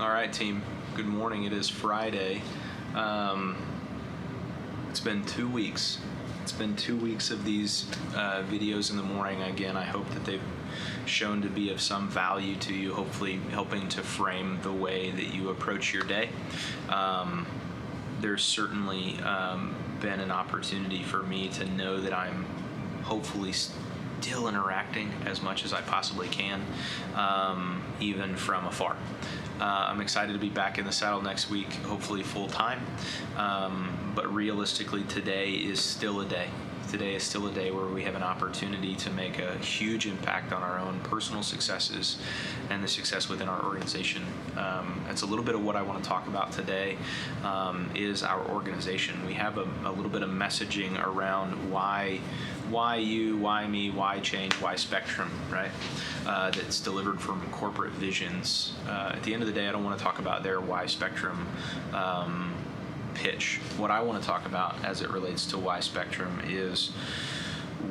All right, team. Good morning. It is Friday. It's been 2 weeks. It's been 2 weeks of these videos in the morning. Again, I hope that they've shown to be of some value to you, hopefully helping to frame the way that you approach your day. There's certainly been an opportunity for me to know that I'm hopefully still interacting as much as I possibly can, even from afar. I'm excited to be back in the saddle next week, hopefully full time. But realistically, today is still a day. Today is still a day where we have an opportunity to make a huge impact on our own personal successes and the success within our organization. That's a little bit of what I want to talk about today, is our organization. We have a little bit of messaging around why you, why me, why change, why Spectrum, right? That's delivered from corporate visions. At the end of the day, I don't want to talk about their why Spectrum pitch. What I want to talk about as it relates to why Spectrum is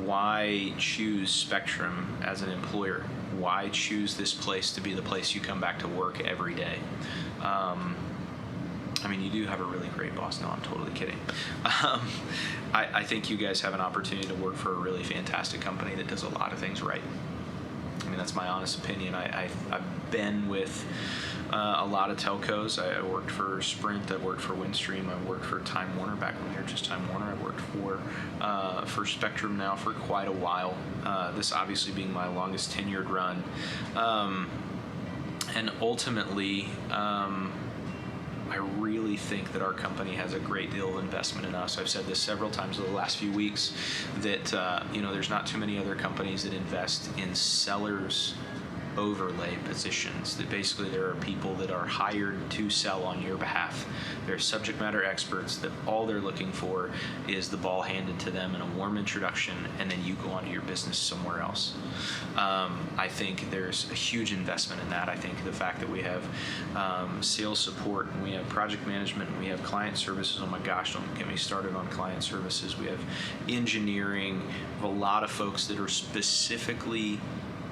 why choose Spectrum as an employer. Why choose this place to be the place you come back to work every day? You do have a really great boss. No, I'm totally kidding. I think you guys have an opportunity to work for a really fantastic company that does a lot of things right. That's my honest opinion. I've been with a lot of telcos. I worked for Sprint. I worked for Windstream. I worked for Time Warner back when we were just Time Warner. I worked for Spectrum now for quite a while. This obviously being my longest tenured run. And ultimately, I really think that our company has a great deal of investment in us. I've said this several times over the last few weeks that there's not too many other companies that invest in sellers overlay positions, that basically there are people that are hired to sell on your behalf. They're subject matter experts that all they're looking for is the ball handed to them in a warm introduction, and then you go on to your business somewhere else. I think there's a huge investment in that. I think the fact that we have sales support, and we have project management, and we have client services. Oh my gosh, don't get me started on client services. We have engineering. We have a lot of folks that are specifically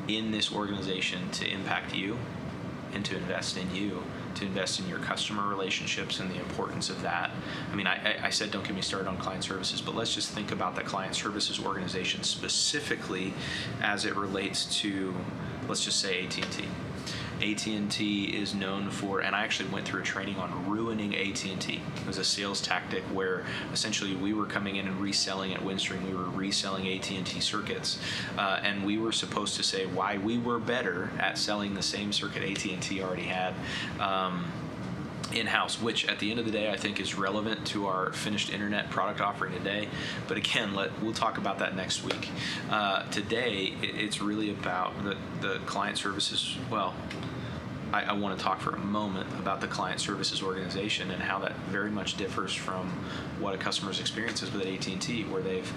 in this organization to impact you and to invest in you, to invest in your customer relationships and the importance of that. I said don't get me started on client services, but let's just think about the client services organization specifically as it relates to, let's just say, AT&T. AT&T is known for, and I actually went through a training on ruining AT&T. It was a sales tactic where essentially we were coming in and reselling at Windstream. We were reselling AT&T circuits, and we were supposed to say why we were better at selling the same circuit AT&T already had in-house, which at the end of the day I think is relevant to our finished internet product offering today. But again, we'll talk about that next week. Today, it's really about the client services. Well, I want to talk for a moment about the client services organization and how that very much differs from what a customer's experience is with AT&T, where they've,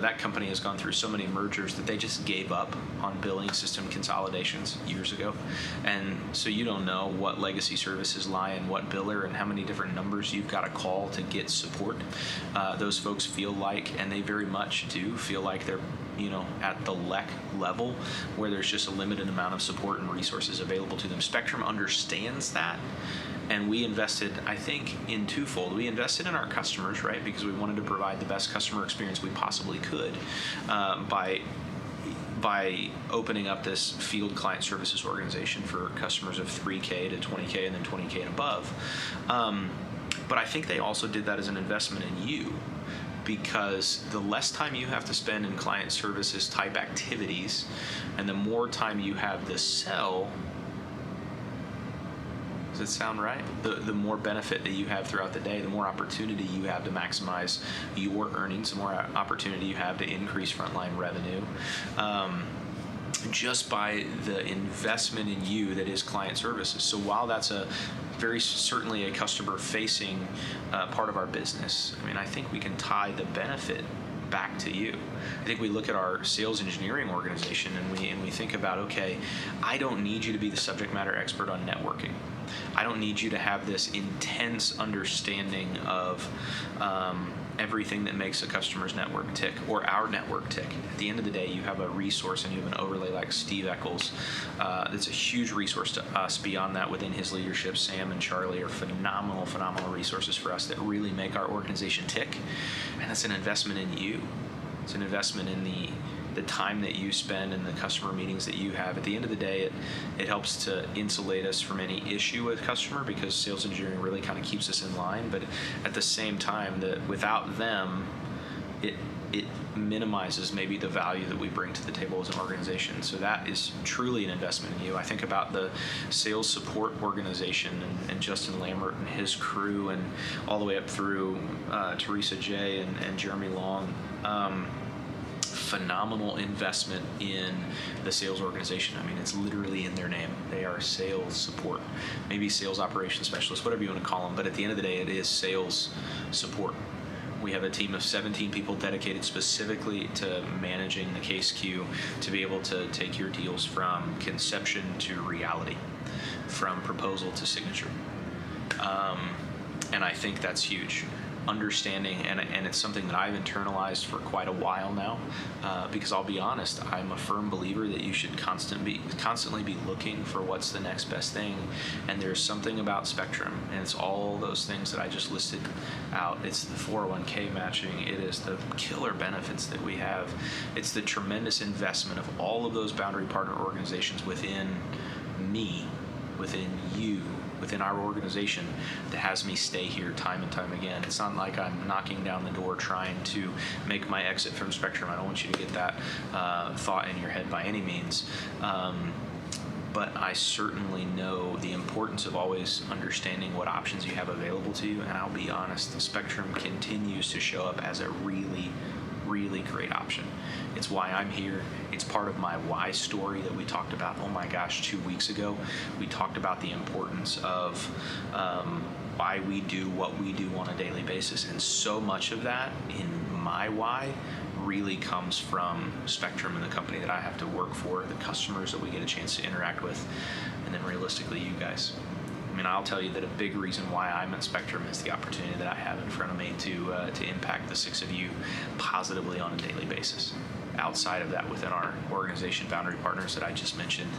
that company has gone through so many mergers that they just gave up on billing system consolidations years ago. And so you don't know what legacy services lie in what biller and how many different numbers you've got to call to get support. Those folks feel like, and they very much do feel like they're at the LEC level where there's just a limited amount of support and resources available to them. Spectrum understands that, and we invested, I think, in twofold. We invested in our customers, right, because we wanted to provide the best customer experience we possibly could by opening up this field client services organization for customers of 3K to 20K and then 20K and above. But I think they also did that as an investment in you, because the less time you have to spend in client services type activities and the more time you have to sell, does it sound right? The more benefit that you have throughout the day, the more opportunity you have to maximize your earnings, the more opportunity you have to increase frontline revenue. Just by the investment in you that is client services. So while that's a very certainly a customer-facing part of our business, I think we can tie the benefit back to you. I think we look at our sales engineering organization and we think about, okay, I don't need you to be the subject matter expert on networking. I don't need you to have this intense understanding of everything that makes a customer's network tick or our network tick. At the end of the day, you have a resource and you have an overlay like Steve Eccles that's a huge resource to us. Beyond that, within his leadership, Sam and Charlie are phenomenal resources for us that really make our organization tick. And that's an investment in you. It's an investment in the time that you spend and the customer meetings that you have. At the end of the day, it helps to insulate us from any issue with customer, because sales engineering really kind of keeps us in line. But at the same time, that without them, it minimizes maybe the value that we bring to the table as an organization. So that is truly an investment in you. I think about the sales support organization and Justin Lambert and his crew, and all the way up through Teresa J and Jeremy Long. Phenomenal investment in the sales organization. I mean, it's literally in their name. They are sales support, maybe sales operations specialists, whatever you want to call them. But at the end of the day, it is sales support. We have a team of 17 people dedicated specifically to managing the case queue, to be able to take your deals from conception to reality, from proposal to signature. And I think that's huge. Understanding, and it's something that I've internalized for quite a while now, because I'll be honest, I'm a firm believer that you should constantly be looking for what's the next best thing. And there's something about Spectrum, and it's all those things that I just listed out. It's the 401k matching, it is the killer benefits that we have, it's the tremendous investment of all of those boundary partner organizations within me, within you, within our organization, that has me stay here time and time again. It's not like I'm knocking down the door trying to make my exit from Spectrum. I don't want you to get that thought in your head by any means. But I certainly know the importance of always understanding what options you have available to you. And I'll be honest, Spectrum continues to show up as a really great option. It's why I'm here. It's part of my why story that we talked about, oh my gosh, 2 weeks ago. We talked about the importance of why we do what we do on a daily basis. And so much of that in my why really comes from Spectrum and the company that I have to work for, the customers that we get a chance to interact with, and then realistically, you guys. I mean, I'll tell you that a big reason why I'm at Spectrum is the opportunity that I have in front of me to impact the 6 of you positively on a daily basis. Outside of that, within our organization boundary partners that I just mentioned,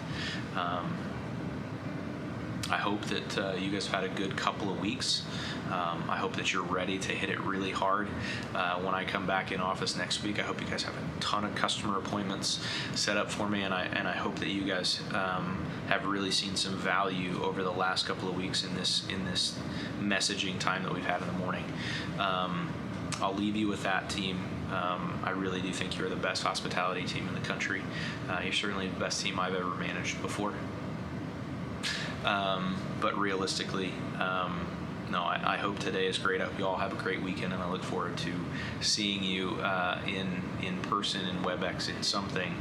I hope that you guys have had a good couple of weeks. I hope that you're ready to hit it really hard when I come back in office next week. I hope you guys have a ton of customer appointments set up for me, and I hope that you guys have really seen some value over the last couple of weeks in this messaging time that we've had in the morning. I'll leave you with that, team. I really do think you're the best hospitality team in the country. You're certainly the best team I've ever managed before. But realistically, no, I hope today is great. I hope you all have a great weekend, and I look forward to seeing you in person in WebEx in something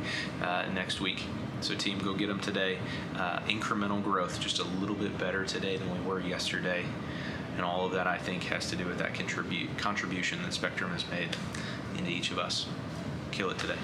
next week. So team, go get them today. Incremental growth, just a little bit better today than we were yesterday. And all of that, I think, has to do with that contribution that Spectrum has made into each of us. Kill it today.